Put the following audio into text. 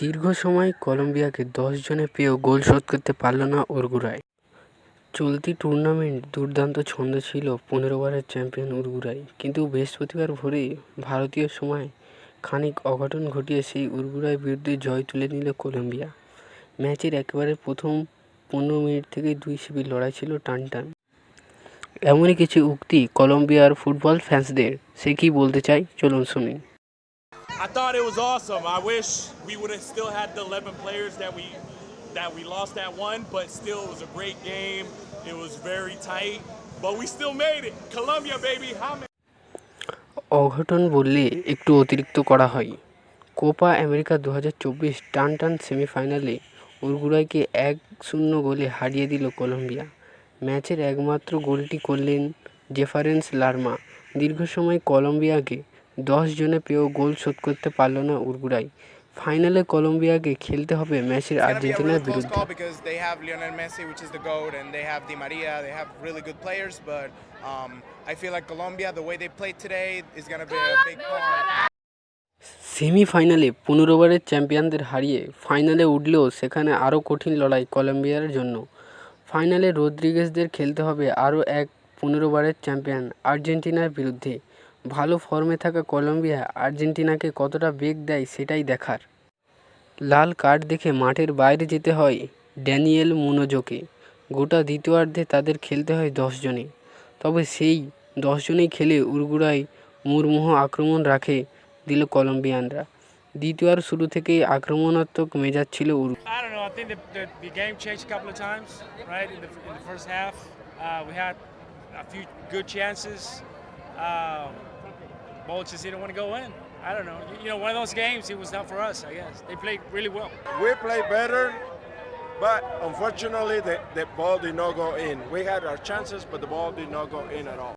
দীর্ঘ সময় কলম্বিয়াকে ১০ জনে পেয়েও গোল শোধ করতে পারল না উরুগুয়াই। চলতি টুর্নামেন্ট দুর্দান্ত ছন্দে ছিল ১৫ বারের চ্যাম্পিয়ন উরুগুয়াই, কিন্তু বৃহস্পতিবার ভোরে ভারতীয় সময় খানিক অঘটন ঘটিয়ে সেই উরুগুয়াইয়ের বিরুদ্ধে জয় তুলে নিল কলম্বিয়া। ম্যাচের একেবারে প্রথম ১৫ মিনিট থেকেই দুই শিবির লড়াই ছিল টানটান। এমনই কিছু উক্তি কলম্বিয়ার ফুটবল ফ্যান্সদের। সে কী বলতে চায় চলুন শুনি। I thought it was awesome. I wish we would have still had the 11 players that we lost that one, but still it was a great game. It was very tight, but we still made it. Colombia, baby. How many? অঘটন বললে একটু অতিরিক্ত করা হয়। Copa America ২০২৪ টানটান সেমিফাইনালে উরুগুয়াইকে ১-০ গোলে হারিয়ে দিল কলম্বিয়া। ম্যাচের একমাত্র গোলটি করলেন জেফারেন্স লারমা। দীর্ঘ সময় কলম্বিয়াকে ১০ জনে পেয়েও গোল শোধ করতে পারল না উরুগুয়াই। ফাইনালে কলম্বিয়াকে খেলতে হবে ম্যাচের আর্জেন্টিনার বিরুদ্ধে। Because they have Lionel Messi, which is the GOAT, and they have Di Maria. They have really good players, but I feel like Colombia, the way they played today, is going to be a big part. সেমিফাইনালে ১৫ বারের চ্যাম্পিয়নদের হারিয়ে ফাইনালে উঠলেও সেখানে আরও কঠিন লড়াই কলম্বিয়ার জন্য। ফাইনালে রদ্রিগেজদের খেলতে হবে আরও এক ১৫ বারের চ্যাম্পিয়ন আর্জেন্টিনার বিরুদ্ধে। ভালো ফর্মে থাকা কলম্বিয়া আর্জেন্টিনাকে কতটা বেগ দেয় সেটাই দেখার। লাল কার্ড দেখে মাঠের বাইরে যেতে হয় ড্যানিয়েল মুনোজকে। গোটা দ্বিতীয়ার্ধে তাদের খেলতে হয় ১০ জনে। তবে সেই ১০ জনেই খেলে উরুগুয়াই মুহুর্মুহু আক্রমণ রাখে দিল কলম্বিয়ানরা। দ্বিতীয়ার্ধ শুরু থেকেই আক্রমণাত্মক মেজাজ ছিল I don't know. I think the game changed a couple of times, right? In the first half, we had a few good chances. Ball just didn't want to go in. I don't know. You know, one of those games, it was not for us, I guess. They played really well. We played better, but unfortunately the ball did not go in. We had our chances, but the ball did not go in at all.